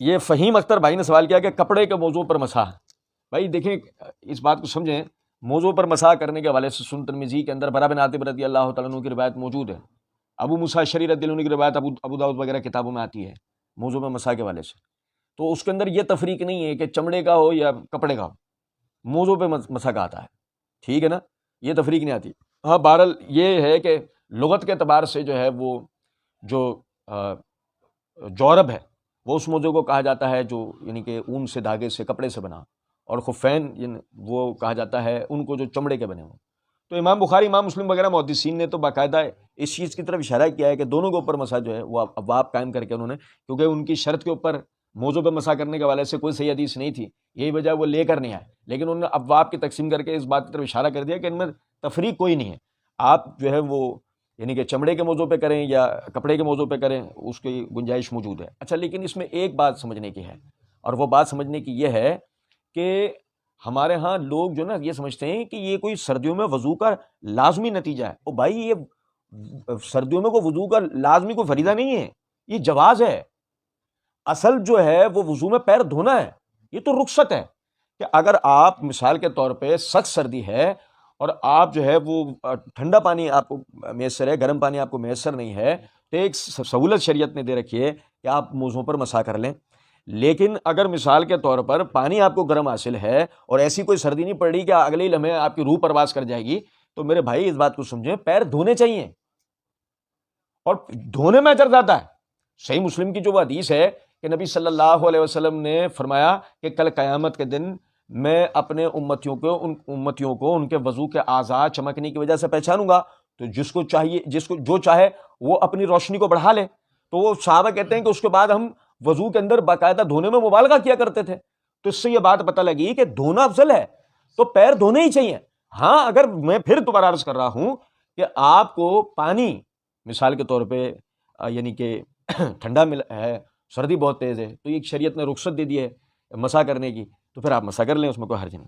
یہ فہیم اختر بھائی نے سوال کیا کہ کپڑے کے موضوع پر مسح. بھائی دیکھیں اس بات کو سمجھیں، موضوع پر مسح کرنے کے حوالے سے سنن ترمذی کے اندر برا بن عاطب رضی اللہ تعالیٰ عنہ کی روایت موجود ہے. ابو موسیٰ اشعری رضی اللہ عنہ کی روایت ابو داؤد وغیرہ کتابوں میں آتی ہے موضوع پر مسح کے حوالے سے. تو اس کے اندر یہ تفریق نہیں ہے کہ چمڑے کا ہو یا کپڑے کا ہو، موضوع پہ مسح کا آتا ہے. ٹھیک ہے نا، یہ تفریق نہیں آتی. ہاں بہرحال یہ ہے کہ لغت کے اعتبار سے جو ہے وہ جو جورب ہے وہ اس موضوع کو کہا جاتا ہے جو یعنی کہ اون سے دھاگے سے کپڑے سے بنا، اور خفین یعنی وہ کہا جاتا ہے ان کو جو چمڑے کے بنے ہوں. تو امام بخاری، امام مسلم وغیرہ محدثین نے تو باقاعدہ اس چیز کی طرف اشارہ کیا ہے کہ دونوں کے اوپر مسح جو ہے وہ ابواب قائم کر کے انہوں نے، کیونکہ ان کی شرط کے اوپر موضوع پہ مسح کرنے کے حوالے سے کوئی صحیح حدیث نہیں تھی، یہی وجہ وہ لے کر نہیں آئے، لیکن انہوں نے ابواب کی تقسیم کر کے اس بات کی طرف اشارہ کر دیا کہ ان میں تفریق کوئی نہیں ہے. آپ جو ہے وہ یعنی کہ چمڑے کے موضوع پہ کریں یا کپڑے کے موضوع پہ کریں، اس کی گنجائش موجود ہے. اچھا لیکن اس میں ایک بات سمجھنے کی ہے، اور وہ بات سمجھنے کی یہ ہے کہ ہمارے ہاں لوگ جو نا یہ سمجھتے ہیں کہ یہ کوئی سردیوں میں وضو کا لازمی نتیجہ ہے. او بھائی یہ سردیوں میں کوئی وضو کا لازمی کوئی فریضہ نہیں ہے، یہ جواز ہے. اصل جو ہے وہ وضو میں پیر دھونا ہے، یہ تو رخصت ہے. کہ اگر آپ مثال کے طور پہ سخت سردی ہے اور آپ جو ہے وہ ٹھنڈا پانی آپ کو میسر ہے، گرم پانی آپ کو میسر نہیں ہے، تو ایک سہولت شریعت نے دے رکھی ہے کہ آپ موضوع پر مسح کر لیں. لیکن اگر مثال کے طور پر پانی آپ کو گرم حاصل ہے اور ایسی کوئی سردی نہیں پڑ رہی کہ اگلے لمحے آپ کی روح پرواز کر جائے گی، تو میرے بھائی اس بات کو سمجھیں، پیر دھونے چاہیے اور دھونے میں اجر زیادہ ہے. صحیح مسلم کی جو وہ حدیث ہے کہ نبی صلی اللہ علیہ وسلم نے فرمایا کہ کل قیامت کے دن میں اپنے امتیوں کو ان کے وضو کے اعضاء چمکنے کی وجہ سے پہچانوں گا. تو جس کو جو چاہے وہ اپنی روشنی کو بڑھا لے. تو وہ صحابہ کہتے ہیں کہ اس کے بعد ہم وضو کے اندر باقاعدہ دھونے میں مبالغہ کیا کرتے تھے. تو اس سے یہ بات پتہ لگی کہ دھونا افضل ہے، تو پیر دھونے ہی چاہیے. ہاں اگر میں پھر دوبارہ عرض کر رہا ہوں کہ آپ کو پانی مثال کے طور پہ یعنی کہ ٹھنڈا ہے، سردی بہت تیز ہے، تو یہ شریعت نے رخصت دے دی ہے مسح کرنے کی، تو پھر آپ مسح کر لیں، اس میں کوئی حرج نہیں.